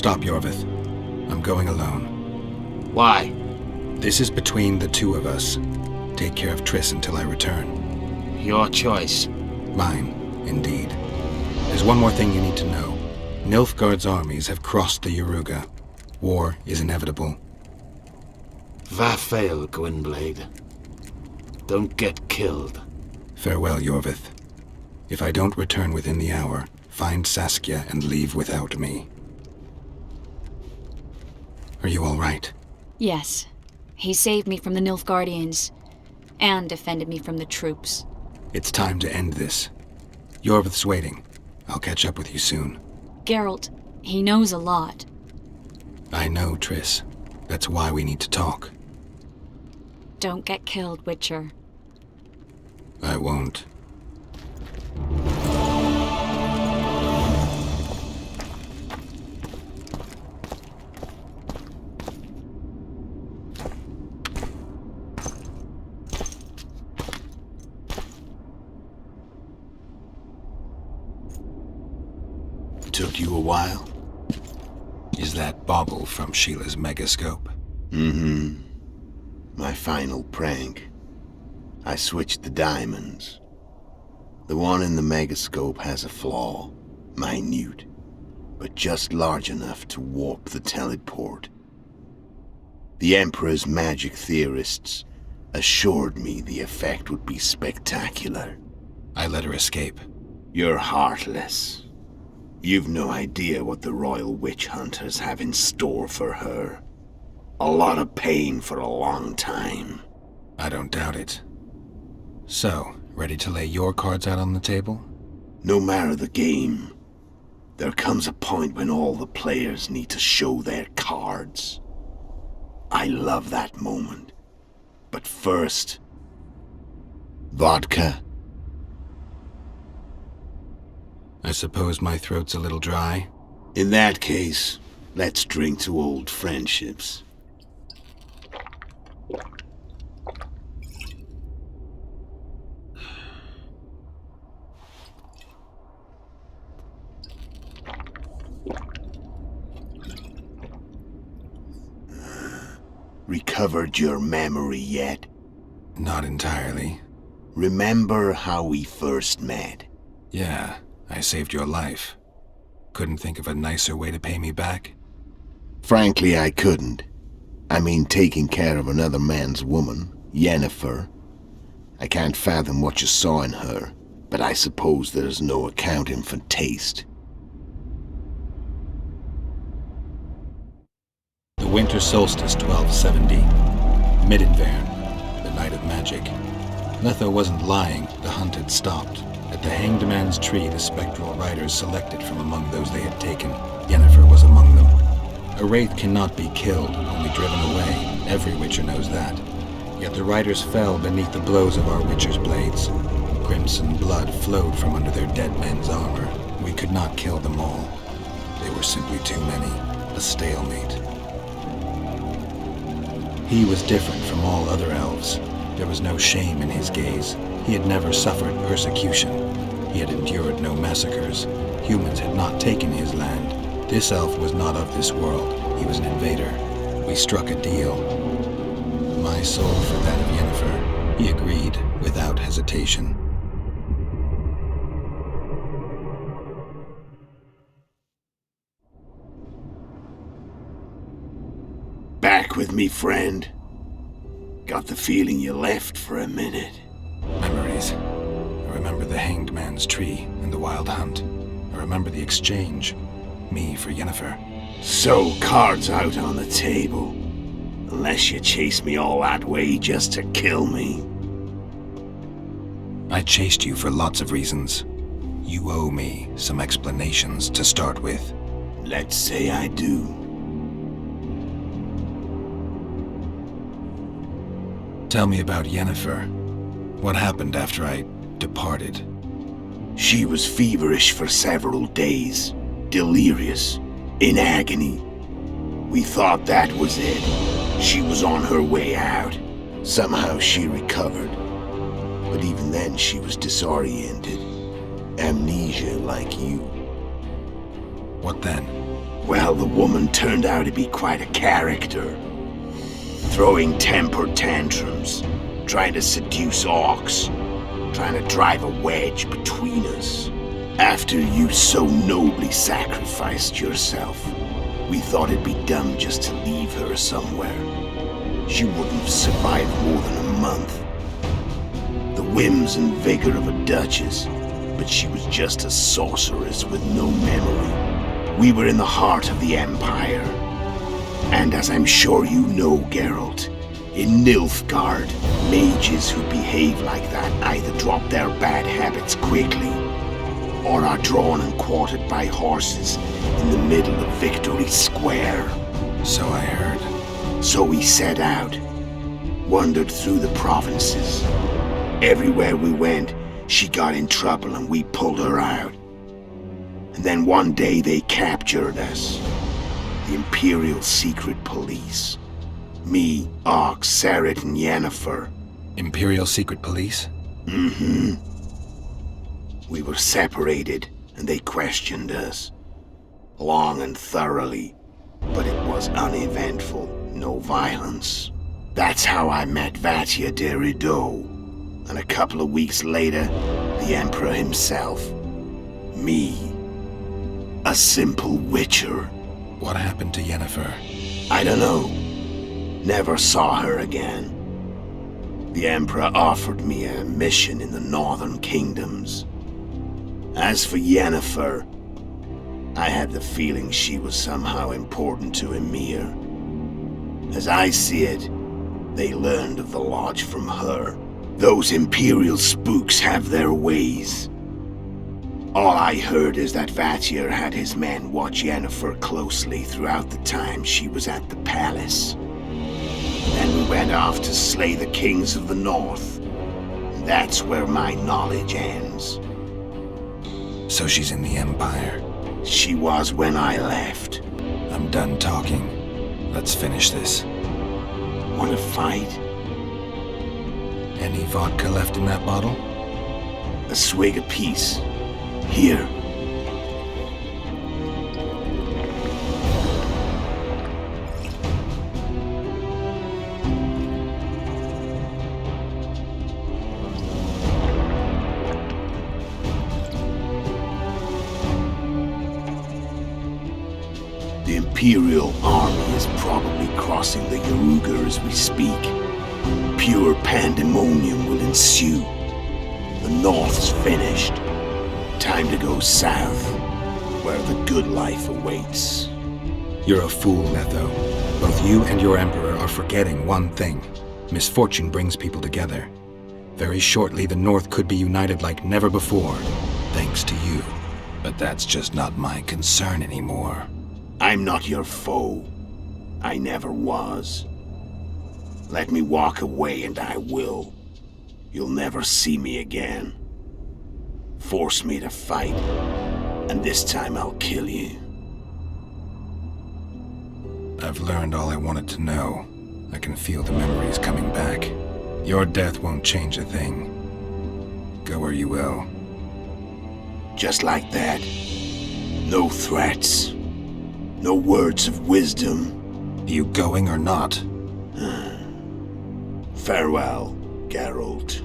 Stop, Yorvith. I'm going alone. Why? This is between the two of us. Take care of Triss until I return. Your choice. Mine, indeed. There's one more thing you need to know. Nilfgaard's armies have crossed the Yaruga. War is inevitable. Vafail, Gwynblade. Don't get killed. Farewell, Yorvith. If I don't return within the hour, find Saskia and leave without me. Are you all right? Yes. He saved me from the Nilfgaardians, and defended me from the troops. It's time to end this. Yorvith's waiting. I'll catch up with you soon. Geralt, he knows a lot. I know, Triss. That's why we need to talk. Don't get killed, Witcher. I won't. Took you a while? Is that bauble from Sheila's megascope? Mm-hmm. My final prank. I switched the diamonds. The one in the megascope has a flaw. Minute. But just large enough to warp the teleport. The Emperor's magic theorists assured me the effect would be spectacular. I let her escape. You're heartless. You've no idea what the Royal Witch Hunters have in store for her. A lot of pain for a long time. I don't doubt it. So, ready to lay your cards out on the table? No matter the game, there comes a point when all the players need to show their cards. I love that moment. But first... vodka. I suppose my throat's a little dry. In that case, let's drink to old friendships. Recovered your memory yet? Not entirely. Remember how we first met? Yeah, I saved your life. Couldn't think of a nicer way to pay me back? Frankly, I couldn't. I mean, taking care of another man's woman, Yennefer. I can't fathom what you saw in her, but I suppose there's no accounting for taste. The winter solstice 1270. Midinvern, the night of magic. Letho wasn't lying, the hunt had stopped. At the Hanged Man's Tree, the spectral riders selected from among those they had taken. Yennefer was among them. A wraith cannot be killed, only driven away. Every Witcher knows that. Yet the riders fell beneath the blows of our Witcher's blades. Crimson blood flowed from under their dead men's armor. We could not kill them all. They were simply too many. A stalemate. He was different from all other elves. There was no shame in his gaze. He had never suffered persecution. He had endured no massacres. Humans had not taken his land. This elf was not of this world. He was an invader. We struck a deal. My soul for that of Yennefer. He agreed without hesitation. Back with me, friend. Got the feeling you left for a minute. Memories. I remember the Hanged Man's Tree and the Wild Hunt. I remember the exchange. Me for Yennefer. So, cards out on the table. Unless you chase me all that way just to kill me. I chased you for lots of reasons. You owe me some explanations to start with. Let's say I do. Tell me about Yennefer. What happened after I departed? She was feverish for several days. Delirious. In agony. We thought that was it. She was on her way out. Somehow she recovered. But even then she was disoriented. Amnesia like you. What then? Well, the woman turned out to be quite a character. Throwing temper tantrums, trying to seduce orcs, trying to drive a wedge between us. After you so nobly sacrificed yourself, we thought it'd be dumb just to leave her somewhere. She wouldn't have survived more than a month. The whims and vigor of a duchess, but she was just a sorceress with no memory. We were in the heart of the Empire. And as I'm sure you know, Geralt, in Nilfgaard, mages who behave like that either drop their bad habits quickly, or are drawn and quartered by horses in the middle of Victory Square. So I heard. So we set out, wandered through the provinces. Everywhere we went, she got in trouble and we pulled her out. And then one day they captured us. The Imperial Secret Police. Me, Ox, Sarret, and Yennefer. Imperial Secret Police? Mm-hmm. We were separated, and they questioned us. Long and thoroughly, but it was uneventful, no violence. That's how I met Vatia de Rideau. And a couple of weeks later, the Emperor himself. Me. A simple witcher. What happened to Yennefer? I don't know. Never saw her again. The Emperor offered me a mission in the Northern Kingdoms. As for Yennefer, I had the feeling she was somehow important to Emir. As I see it, they learned of the Lodge from her. Those Imperial spooks have their ways. All I heard is that Vatir had his men watch Yennefer closely throughout the time she was at the palace. Then we went off to slay the kings of the north. And that's where my knowledge ends. So she's in the Empire. She was when I left. I'm done talking. Let's finish this. Want to fight? Any vodka left in that bottle? A swig apiece. Here. The Imperial army is probably crossing the Yaruger as we speak. Pure pandemonium will ensue. The North's finished. Time to go south, where the good life awaits. You're a fool, Netho. Both you and your Emperor are forgetting one thing. Misfortune brings people together. Very shortly, the North could be united like never before, thanks to you. But that's just not my concern anymore. I'm not your foe. I never was. Let me walk away and I will. You'll never see me again. Force me to fight, and this time I'll kill you. I've learned all I wanted to know. I can feel the memories coming back. Your death won't change a thing. Go where you will. Just like that. No threats. No words of wisdom. You going or not? Farewell, Geralt.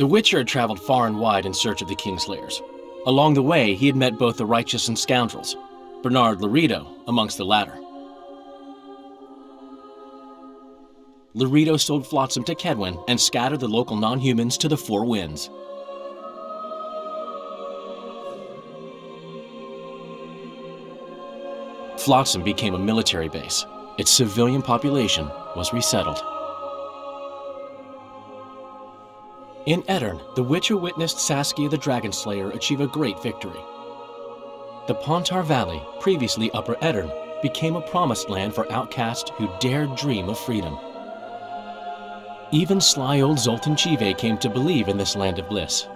The Witcher had traveled far and wide in search of the Kingslayers. Along the way, he had met both the righteous and scoundrels, Bernard Laredo amongst the latter. Laredo sold Flotsam to Kedwin and scattered the local non-humans to the four winds. Flotsam became a military base. Its civilian population was resettled. In Aedirn, the Witcher witnessed Saskia the Dragonslayer achieve a great victory. The Pontar Valley, previously Upper Aedirn, became a promised land for outcasts who dared dream of freedom. Even sly old Zoltan Chive came to believe in this land of bliss.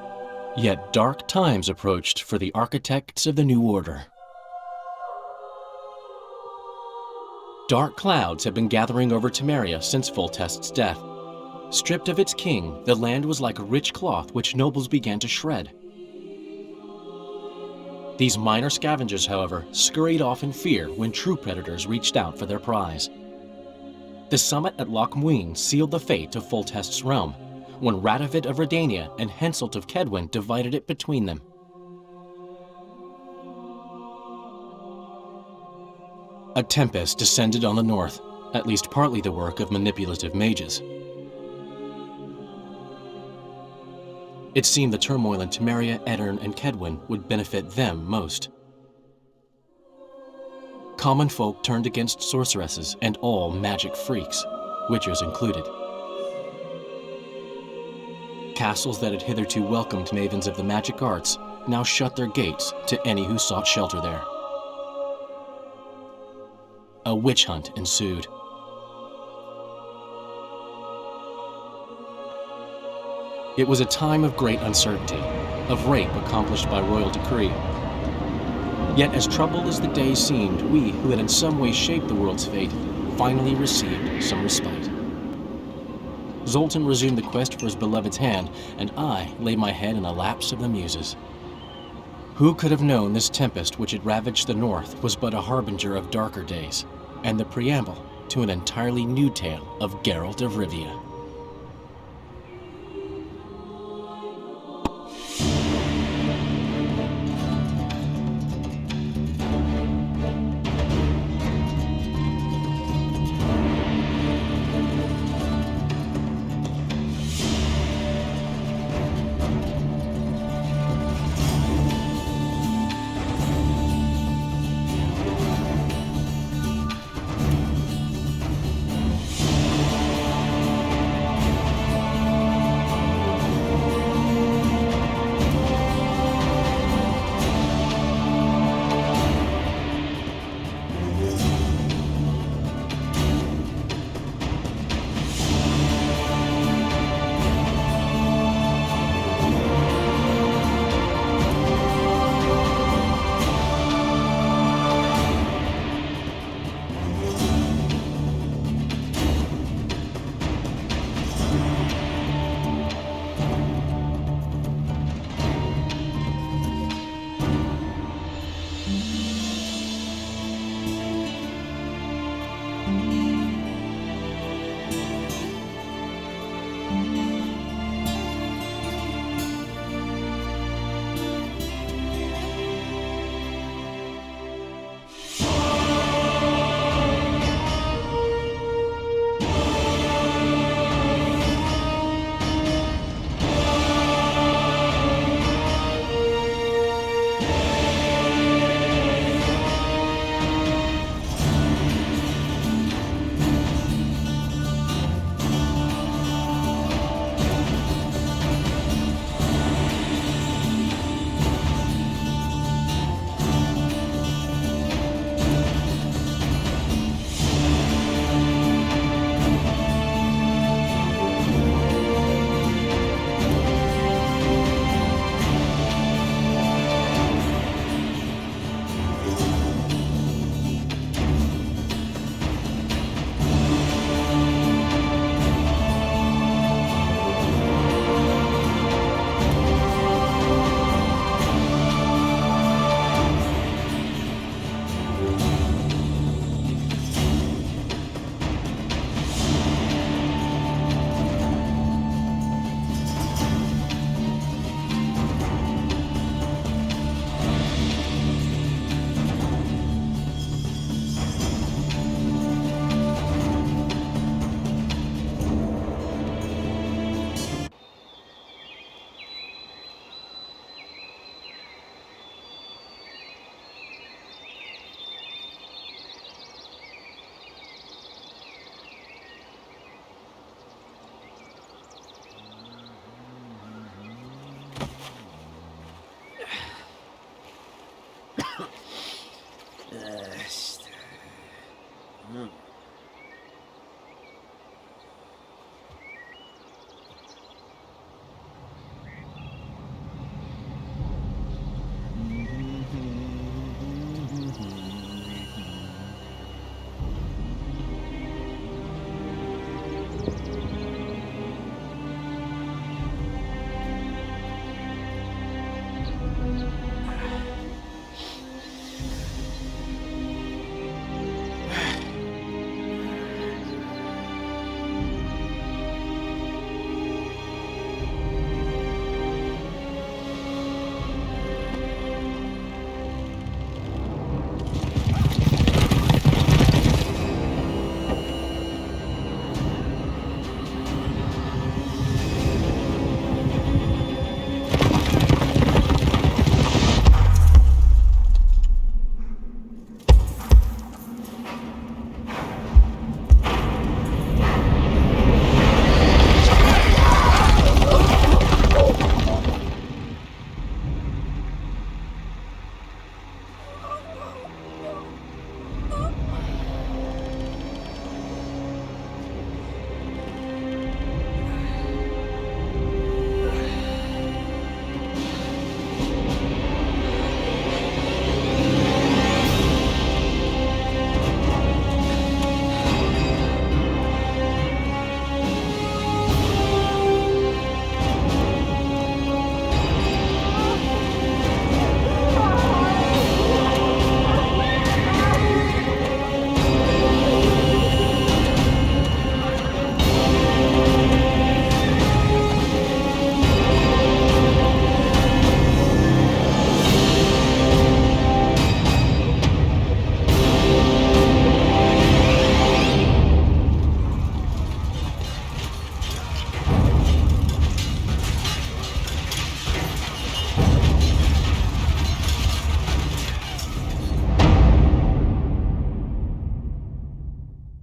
Yet dark times approached for the architects of the New Order. Dark clouds had been gathering over Temeria since Foltest's death. Stripped of its king, the land was like a rich cloth which nobles began to shred. These minor scavengers, however, scurried off in fear when true predators reached out for their prize. The summit at Loch Muine sealed the fate of Foltest's realm, when Radovid of Redania and Henselt of Kedwin divided it between them. A tempest descended on the north, at least partly the work of manipulative mages. It seemed the turmoil in Temeria, Aedirn, and Kedwin would benefit them most. Common folk turned against sorceresses and all magic freaks, witchers included. Castles that had hitherto welcomed mavens of the magic arts now shut their gates to any who sought shelter there. A witch hunt ensued. It was a time of great uncertainty, of rape accomplished by royal decree. Yet as troubled as the days seemed, we, who had in some way shaped the world's fate, finally received some respite. Zoltan resumed the quest for his beloved's hand, and I laid my head in a lapse of the muses. Who could have known this tempest which had ravaged the north was but a harbinger of darker days, and the preamble to an entirely new tale of Geralt of Rivia?